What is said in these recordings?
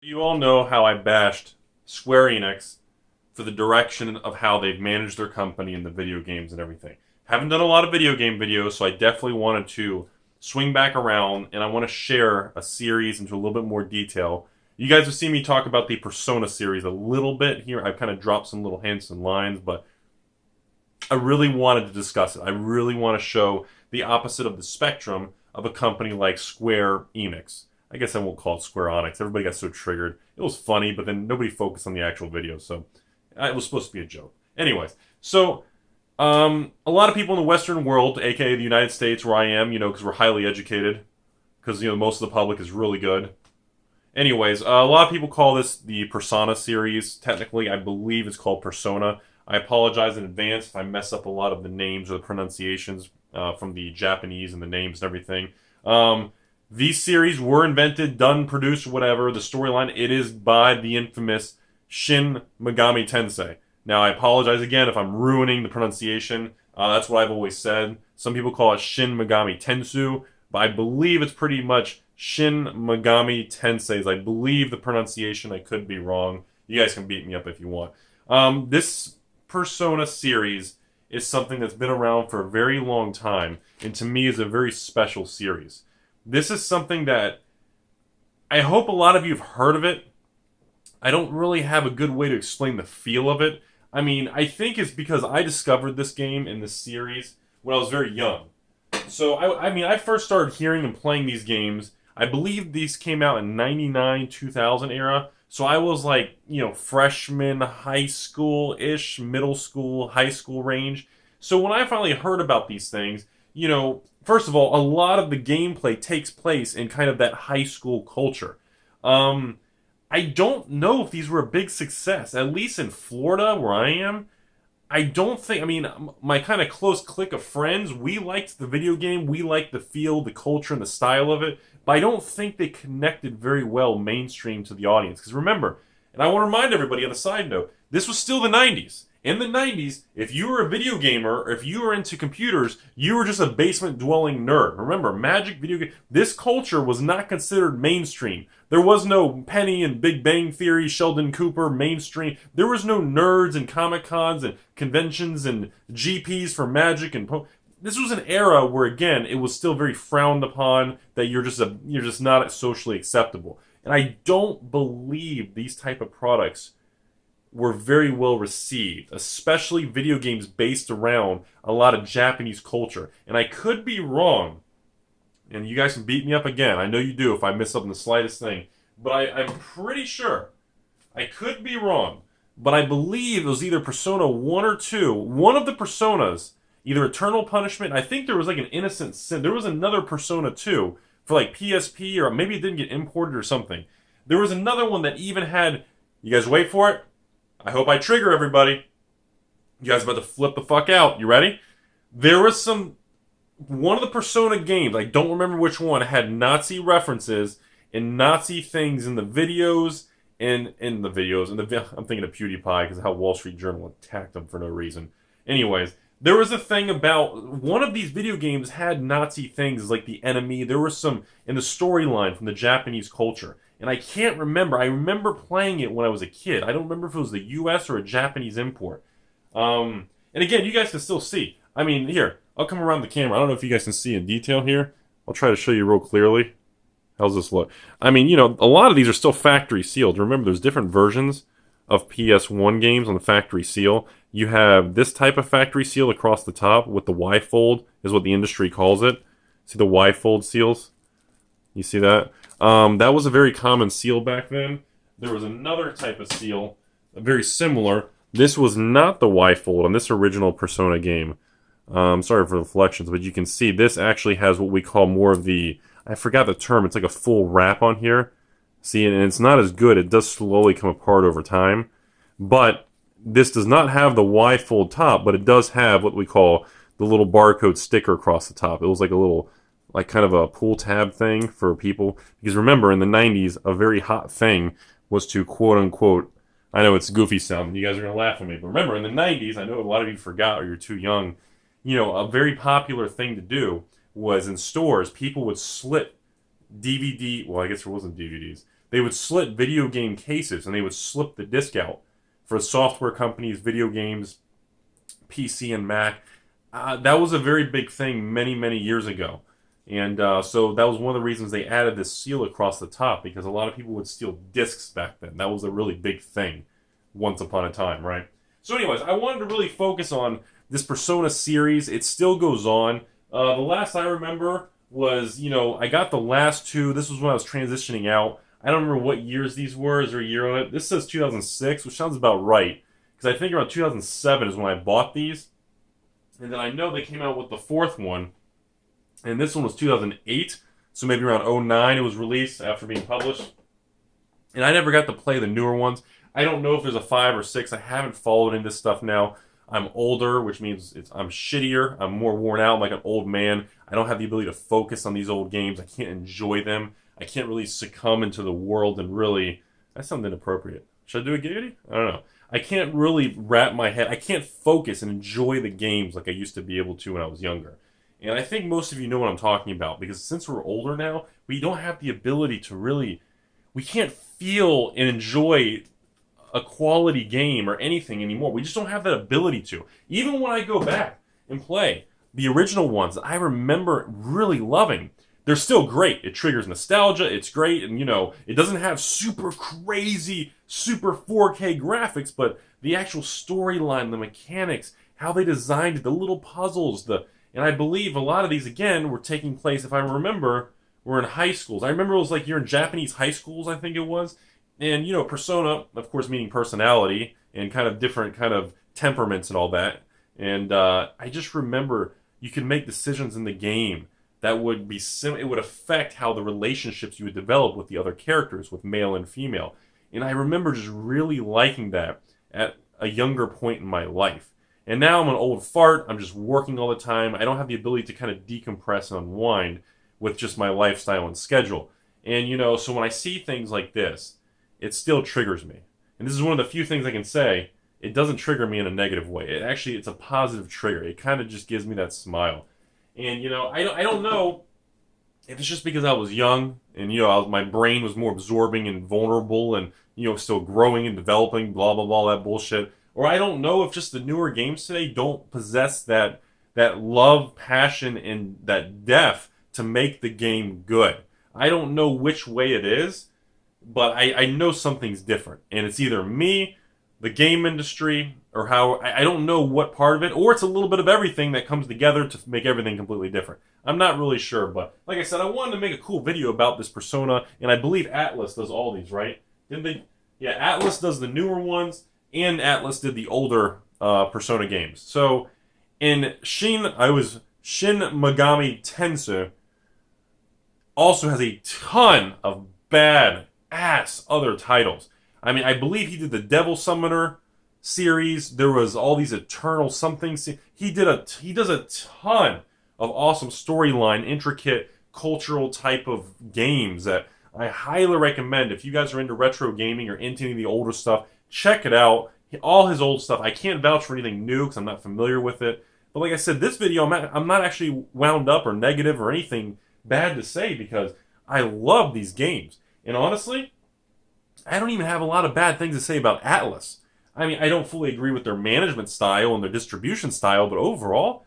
You all know how I bashed Square Enix for the direction of how they've managed their company in the video games and everything. Haven't done a lot of video game videos, so I definitely wanted to swing back around and I want to share a series into a little bit more detail. You guys have seen me talk about the Persona series a little bit here. I've kind of dropped some little hints and lines, but I really wanted to discuss it. I really want to show the opposite of the spectrum of a company like Square Enix. I guess I won't call it Square Onyx. Everybody got so triggered. It was funny, but then nobody focused on the actual video, so it was supposed to be a joke. Anyways, so a lot of people in the Western world, aka the United States, where I am, because we're highly educated, because most of the public is really good. Anyways, a lot of people call this the Persona series. Technically, I believe it's called Persona. I apologize in advance if I mess up a lot of the names or the pronunciations from the Japanese and the names and everything. These series were invented, done, produced, whatever. The storyline, it is by the infamous Shin Megami Tensei. Now, I apologize again if I'm ruining the pronunciation. That's what I've always said. Some people call it Shin Megami Tensou, but I believe it's pretty much Shin Megami Tensei. I believe the pronunciation. I could be wrong. You guys can beat me up if you want. This Persona series is something that's been around for a very long time, and to me is a very special series. This is something that I hope a lot of you have heard of it. I don't really have a good way to explain the feel of it. I mean, I think it's because I discovered this game in this series when I was very young. So, I first started hearing and playing these games. I believe these came out in 99, 2000 era. So I was like, freshman, high school-ish, middle school, high school range. So when I finally heard about these things, first of all, a lot of the gameplay takes place in kind of that high school culture. I don't know if these were a big success, at least in Florida where I am. I don't think, my kind of close clique of friends, we liked the video game, we liked the feel, the culture, and the style of it, but I don't think they connected very well mainstream to the audience. Because remember, and I want to remind everybody on a side note, this was still the 90s. In the 90s, if you were a video gamer, or if you were into computers, you were just a basement-dwelling nerd. Remember, Magic video game, this culture was not considered mainstream. There was no Penny and Big Bang Theory, Sheldon Cooper, mainstream. There was no nerds and Comic-Cons and conventions and GPs for Magic and this was an era where, again, it was still very frowned upon that you're just not socially acceptable. And I don't believe these type of products were very well received, especially video games based around a lot of Japanese culture. And I could be wrong, and you guys can beat me up again. I know you do if I miss up in the slightest thing. But I'm pretty sure, I could be wrong, but I believe it was either Persona 1 or 2. One of the Personas, either Eternal Punishment, I think there was like an Innocent Sin. There was another Persona 2 for like PSP, or maybe it didn't get imported or something. There was another one that even had, you guys wait for it, I hope I trigger everybody. You guys about to flip the fuck out. You ready? There was one of the Persona games, I don't remember which one, had Nazi references and Nazi things in the videos, I'm thinking of PewDiePie because of how Wall Street Journal attacked him for no reason. Anyways, there was a thing about one of these video games had Nazi things like the enemy. There was some in the storyline from the Japanese culture. And I can't remember. I remember playing it when I was a kid. I don't remember if it was the US or a Japanese import. And again, you guys can still see. Here, I'll come around the camera. I don't know if you guys can see in detail here. I'll try to show you real clearly. How's this look? A lot of these are still factory sealed. Remember, there's different versions of PS1 games on the factory seal. You have this type of factory seal across the top with the Y-fold, is what the industry calls it. See the Y-fold seals? You see that? That was a very common seal back then. There was another type of seal, very similar. This was not the Y-fold on this original Persona game. Sorry for the reflections, but you can see this actually has what we call more of the, I forgot the term, it's like a full wrap on here. See, and it's not as good. It does slowly come apart over time. But this does not have the Y-fold top, but it does have what we call the little barcode sticker across the top. It was like a little, like kind of a pull tab thing for people. Because remember, in the 90s, a very hot thing was to quote-unquote, I know it's goofy sound, you guys are going to laugh at me, but remember, in the 90s, I know a lot of you forgot or you're too young, a very popular thing to do was in stores, people would slit DVD, well, I guess there wasn't DVDs. They would slit video game cases, and they would slip the disc out for software companies, video games, PC and Mac. That was a very big thing many, many years ago. And so that was one of the reasons they added this seal across the top, because a lot of people would steal discs back then. That was a really big thing once upon a time, right? So anyways, I wanted to really focus on this Persona series. It still goes on. The last I remember was, I got the last two. This was when I was transitioning out. I don't remember what years these were. Is there a year on it? This says 2006, which sounds about right. Because I think around 2007 is when I bought these. And then I know they came out with the fourth one. And this one was 2008, so maybe around 2009 it was released after being published. And I never got to play the newer ones. I don't know if there's a 5 or 6. I haven't followed into this stuff now. I'm older, which means I'm shittier. I'm more worn out. I'm like an old man. I don't have the ability to focus on these old games. I can't enjoy them. I can't really succumb into the world and really... That sounds inappropriate. Should I do a giggity? I don't know. I can't really wrap my head. I can't focus and enjoy the games like I used to be able to when I was younger. And I think most of you know what I'm talking about, because since we're older now, we don't have the ability to really... We can't feel and enjoy a quality game or anything anymore. We just don't have that ability to. Even when I go back and play the original ones that I remember really loving, they're still great. It triggers nostalgia. It's great. And, it doesn't have super crazy, super 4K graphics, but the actual storyline, the mechanics, how they designed it, the little puzzles, and I believe a lot of these, again, were taking place, if I remember, were in high schools. I remember it was like you're in Japanese high schools, I think it was. And, Persona, of course, meaning personality and kind of different kind of temperaments and all that. And I just remember you could make decisions in the game that would be it would affect how the relationships you would develop with the other characters, with male and female. And I remember just really liking that at a younger point in my life. And now I'm an old fart. I'm just working all the time. I don't have the ability to kind of decompress and unwind with just my lifestyle and schedule. And, so when I see things like this, it still triggers me. And this is one of the few things I can say. It doesn't trigger me in a negative way. It's a positive trigger. It kind of just gives me that smile. And, I don't know if it's just because I was young and, my brain was more absorbing and vulnerable and, still growing and developing, blah, blah, blah, that bullshit. Or I don't know if just the newer games today don't possess that love, passion, and that depth to make the game good. I don't know which way it is, but I know something's different. And it's either me, the game industry, or how... I don't know what part of it, or it's a little bit of everything that comes together to make everything completely different. I'm not really sure, but like I said, I wanted to make a cool video about this Persona, and I believe Atlus does all these, right? Didn't they? Yeah, Atlus does the newer ones, and Atlus did the older Persona games. So, in Shin Megami Tensei also has a ton of bad-ass other titles. I mean, I believe he did the Devil Summoner series. There was all these Eternal something. He does a ton of awesome storyline, intricate, cultural type of games that I highly recommend. If you guys are into retro gaming or into any of the older stuff, check it out. All his old stuff. I can't vouch for anything new because I'm not familiar with it. But like I said, this video, I'm not actually wound up or negative or anything bad to say because I love these games. And honestly, I don't even have a lot of bad things to say about Atlus. I mean, I don't fully agree with their management style and their distribution style, but overall,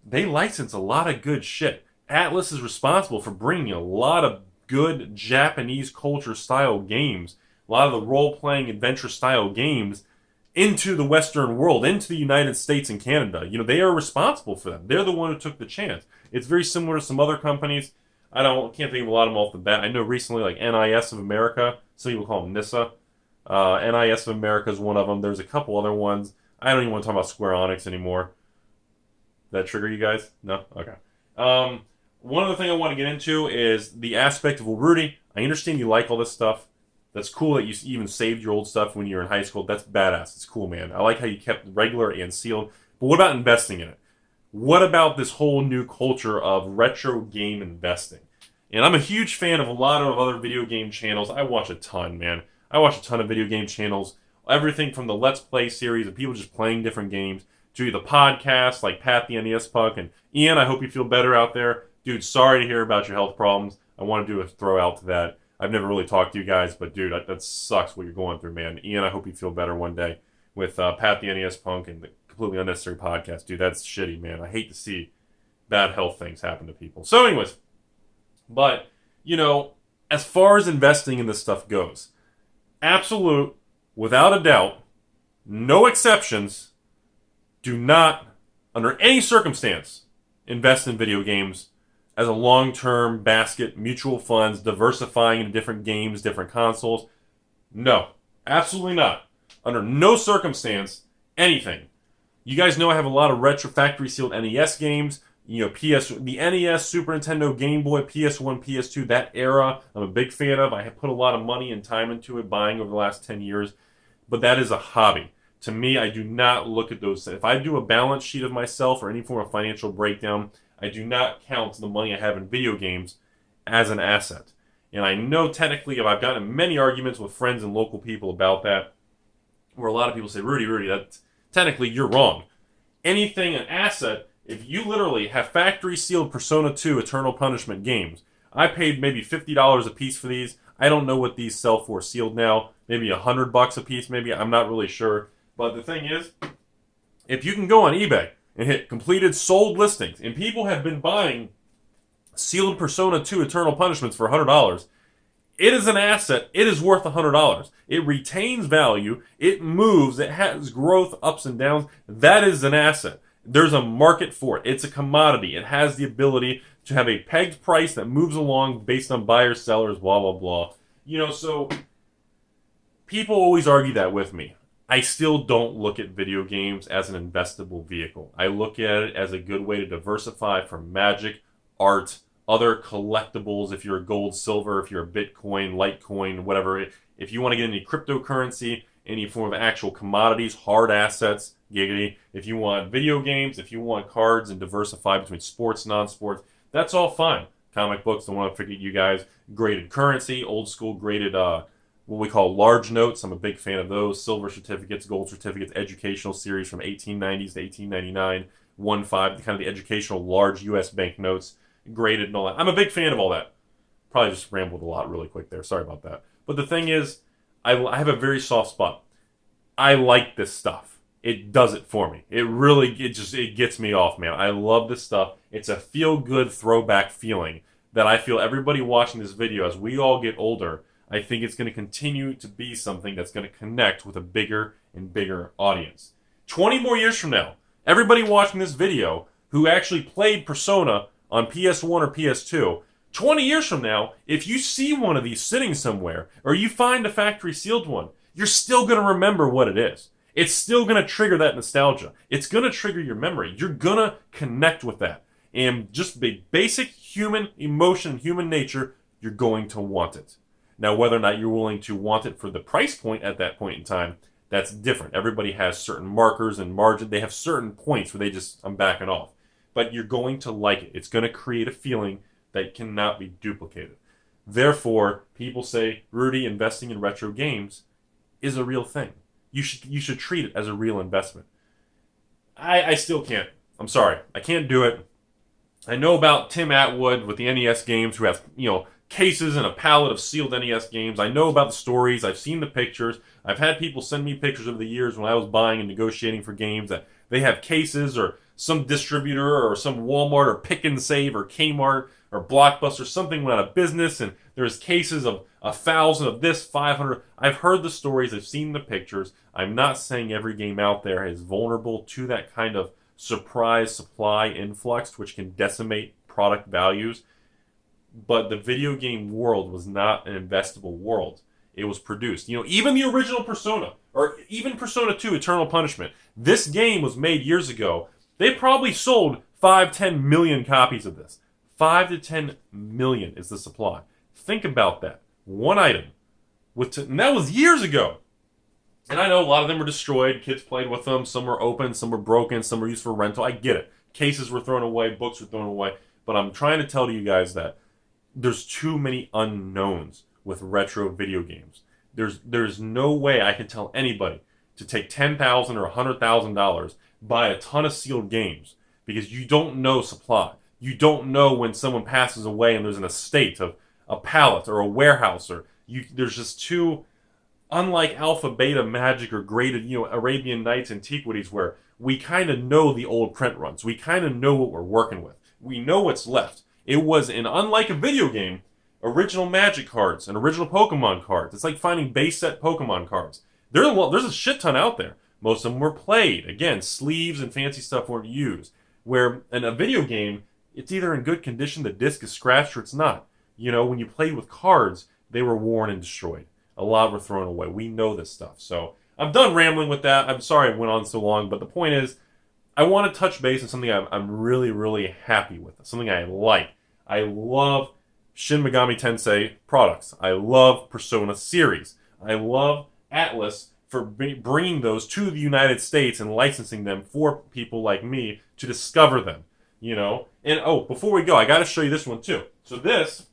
they license a lot of good shit. Atlus is responsible for bringing a lot of good Japanese culture style games, a lot of the role-playing adventure style games into the Western world, into the United States and Canada. They are responsible for them. They're the one who took the chance. It's very similar to some other companies. I can't think of a lot of them off the bat. I know recently, like NIS of America, some people call them NISA. NIS of America is one of them. There's a couple other ones. I don't even want to talk about Square Enix anymore. That trigger you guys? No? Okay. One other thing I want to get into is the aspect of, well, Rudy, I understand you like all this stuff. That's cool that you even saved your old stuff when you were in high school. That's badass. It's cool, man. I like how you kept regular and sealed. But what about investing in it? What about this whole new culture of retro game investing? And I'm a huge fan of a lot of other video game channels. I watch a ton, man. I watch a ton of video game channels. Everything from the Let's Play series of people just playing different games to the podcasts like Pat the NES Puck. And Ian, I hope you feel better out there. Dude, sorry to hear about your health problems. I want to do a throw out to that. I've never really talked to you guys, but dude, that sucks what you're going through, man. Ian, I hope you feel better one day with Pat the NES Punk and the completely unnecessary podcast. Dude, that's shitty, man. I hate to see bad health things happen to people. So anyways, but, as far as investing in this stuff goes, absolute, without a doubt, no exceptions, do not, under any circumstance, invest in video games as a long-term basket, mutual funds, diversifying into different games, different consoles. No, absolutely not. Under no circumstance, anything. You guys know I have a lot of retro factory sealed NES games. The NES, Super Nintendo, Game Boy, PS1, PS2, that era, I'm a big fan of. I have put a lot of money and time into it, buying over the last 10 years. But that is a hobby. To me, I do not look at those. If I do a balance sheet of myself or any form of financial breakdown, I do not count the money I have in video games as an asset. And I know technically, I've gotten in many arguments with friends and local people about that, where a lot of people say, Rudy, that technically you're wrong. Anything an asset, if you literally have factory sealed Persona 2 Eternal Punishment games, I paid maybe $50 a piece for these. I don't know what these sell for sealed now. Maybe $100 a piece, maybe. I'm not really sure. But the thing is, if you can go on eBay and hit completed sold listings, and people have been buying sealed Persona 2 Eternal Punishments for $100, it is an asset. It is worth $100. It retains value. It moves. It has growth, ups and downs. That is an asset. There's a market for it. It's a commodity. It has the ability to have a pegged price that moves along based on buyers, sellers, blah, blah, blah. So people always argue that with me. I still don't look at video games as an investable vehicle. I look at it as a good way to diversify from magic, art, other collectibles, if you're a gold, silver, if you're a Bitcoin, Litecoin, whatever. If you want to get into cryptocurrency, any form of actual commodities, hard assets, giggity. If you want video games, if you want cards and diversify between sports, non-sports, that's all fine. Comic books, don't want to forget you guys. Graded currency, old school graded, what we call large notes. I'm a big fan of those. Silver certificates, gold certificates, educational series from 1890s to 1899, 1.5, kind of the educational large U.S. bank notes, graded and all that. I'm a big fan of all that. Probably just rambled a lot really quick there. Sorry about that. But the thing is, I have a very soft spot. I like this stuff. It does it for me. It gets me off, man. I love this stuff. It's a feel-good throwback feeling that I feel everybody watching this video, as we all get older, I think it's going to continue to be something that's going to connect with a bigger and bigger audience. 20 more years from now, everybody watching this video who actually played Persona on PS1 or PS2, 20 years from now, if you see one of these sitting somewhere, or you find a factory sealed one, you're still going to remember what it is. It's still going to trigger that nostalgia. It's going to trigger your memory. You're going to connect with that. And just the basic human emotion, human nature, you're going to want it. Now, whether or not you're willing to want it for the price point at that point in time, that's different. Everybody has certain markers and margin. They have certain points where I'm backing off. But you're going to like it. It's going to create a feeling that cannot be duplicated. Therefore, people say, Rudy, investing in retro games is a real thing. You should treat it as a real investment. I still can't. I'm sorry. I can't do it. I know about Tim Atwood with the NES games who has, cases and a pallet of sealed NES games. I know about the stories. I've seen the pictures. I've had people send me pictures over the years when I was buying and negotiating for games that they have cases, or some distributor or some Walmart or Pick and Save or Kmart or Blockbuster, something went out of business, and there's cases of 1,000 of this, 500. I've heard the stories. I've seen the pictures. I'm not saying every game out there is vulnerable to that kind of surprise supply influx, which can decimate product values. But the video game world was not an investable world. It was produced. Even the original Persona, or even Persona 2 Eternal Punishment, this game was made years ago. They probably sold 5-10 million copies of this. 5 to 10 million is the supply. Think about that. One item. And that was years ago. And I know a lot of them were destroyed. Kids played with them. Some were open. Some were broken. Some were used for rental. I get it. Cases were thrown away. Books were thrown away. But I'm trying to tell you guys that there's too many unknowns with retro video games. There's no way I can tell anybody to take $10,000 or $100,000, buy a ton of sealed games, because you don't know supply. You don't know when someone passes away and there's an estate of a palette or a warehouser. There's just two, unlike Alpha, Beta, Magic, or graded, Arabian Nights, Antiquities, where we kind of know the old print runs. We kind of know what we're working with. We know what's left. It was, unlike a video game, original Magic cards and original Pokemon cards. It's like finding base set Pokemon cards. There's a shit ton out there. Most of them were played. Again, sleeves and fancy stuff weren't used. Where in a video game, it's either in good condition, the disc is scratched, or it's not. When you played with cards, they were worn and destroyed. A lot were thrown away. We know this stuff. So I'm done rambling with that. I'm sorry I went on so long, but the point is, I want to touch base on something I'm really, really happy with. Something I like. I love Shin Megami Tensei products. I love Persona series. I love Atlas for bringing those to the United States and licensing them for people like me to discover them. And before we go, I got to show you this one too. So this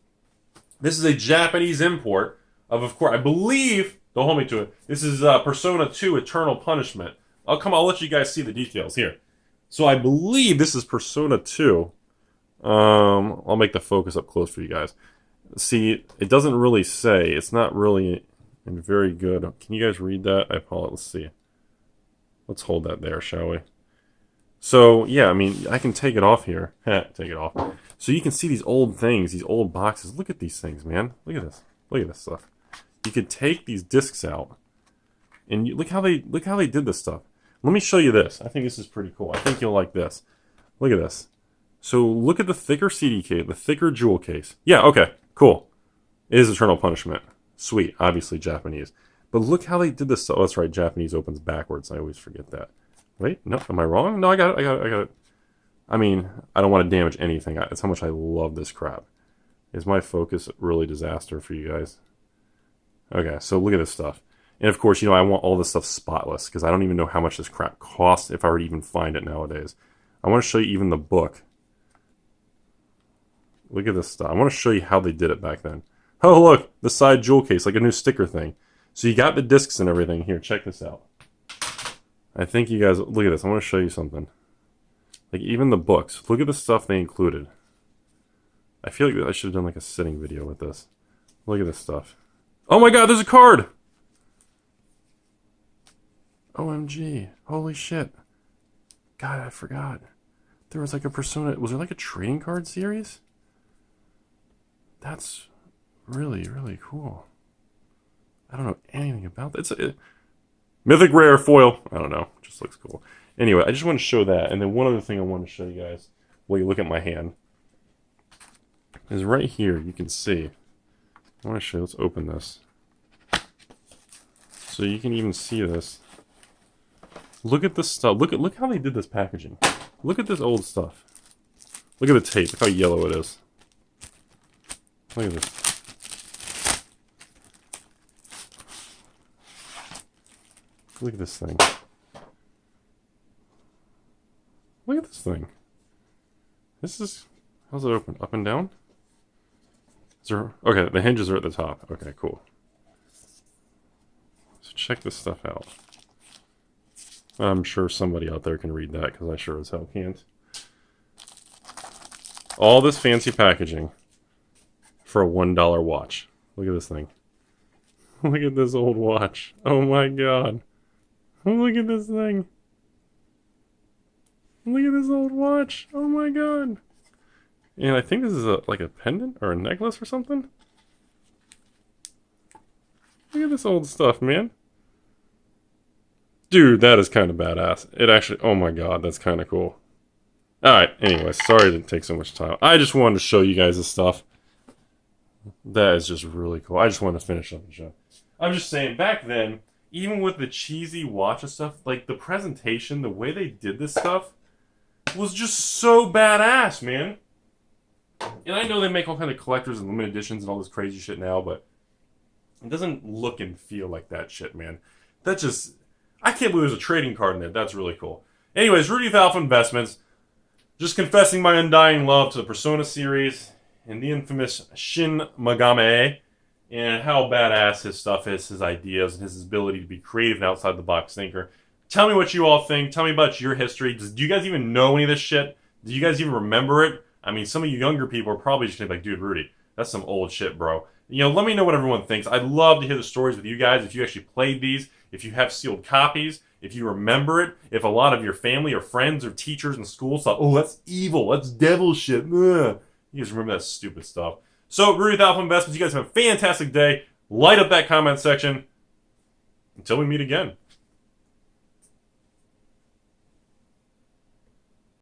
is a Japanese import of course, I believe, don't hold me to it, this is Persona 2 Eternal Punishment. I'll let you guys see the details here. So I believe this is Persona 2. I'll make the focus up close for you guys. See, it doesn't really say. It's not really in very good. Can you guys read that? I apologize. Let's see. Let's hold that there, shall we? So, yeah, I mean, I can take it off here. Take it off. So you can see these old things, these old boxes. Look at these things, man. Look at this. Look at this stuff. You could take these discs out, and look how they did this stuff. Let me show you this. I think this is pretty cool. I think you'll like this. Look at this. So look at the thicker CD case, the thicker jewel case. Yeah, okay, cool. It is Eternal Punishment. Sweet, obviously Japanese. But look how they did this stuff. Oh, that's right, Japanese opens backwards. I always forget that. Wait, no, am I wrong? No, I got it. I mean, I don't want to damage anything. That's how much I love this crap. Is my focus really disaster for you guys? Okay, so look at this stuff. And of course, I want all this stuff spotless because I don't even know how much this crap costs if I were to even find it nowadays. I want to show you even the book. Look at this stuff. I want to show you how they did it back then. Oh, look, the side jewel case, like a new sticker thing. So you got the discs and everything. Here, check this out. I think you guys, look at this. I want to show you something. Like even the books. Look at the stuff they included. I feel like I should have done like a sitting video with this. Look at this stuff. Oh my god, there's a card! OMG. Holy shit. God, I forgot. There was like a Persona... Was there like a trading card series? That's really, really cool. I don't know anything about that. It's a mythic rare foil. I don't know. It just looks cool. Anyway, I just want to show that. And then one other thing I want to show you guys while you look at my hand is right here. You can see. I want to show you. Let's open this. So you can even see this. Look at this stuff. Look how they did this packaging. Look at this old stuff. Look at the tape. Look how yellow it is. Look at this. Look at this thing. Look at this thing. This is... How's it open? Up and down? Is there... Okay, the hinges are at the top. Okay, cool. So check this stuff out. I'm sure somebody out there can read that, because I sure as hell can't. All this fancy packaging for a $1 watch. Look at this thing. Look at this old watch. Oh my god. Look at this thing. Look at this old watch. Oh my god. And I think this is like a pendant or a necklace or something. Look at this old stuff, man. Dude, that is kind of badass. It actually, oh my god, that's kind of cool. Alright, anyway, sorry it didn't take so much time. I just wanted to show you guys this stuff. That is just really cool. I just wanted to finish up the show. I'm just saying, back then, even with the cheesy watch and stuff, like the presentation, the way they did this stuff, was just so badass, man. And I know they make all kind of collectors and limited editions and all this crazy shit now, but it doesn't look and feel like that shit, man. That just... I can't believe there's a trading card in there. That's really cool. Anyways, Rudy with Alpha Investments. Just confessing my undying love to the Persona series and the infamous Shin Megami and how badass his stuff is, his ideas, and his ability to be creative and outside the box thinker. Tell me what you all think. Tell me about your history. Do you guys even know any of this shit? Do you guys even remember it? I mean, some of you younger people are probably just going to be like, dude, Rudy, That's some old shit, bro. You know, let me know what everyone thinks. I'd love to hear the stories with you guys. If you actually played these, if you have sealed copies, if you remember it, if a lot of your family or friends or teachers in school thought, oh, that's evil, that's devil shit. Ugh. You guys remember that stupid stuff. So, Rudy with Alpha Investments, you guys have a fantastic day. Light up that comment section. Until we meet again.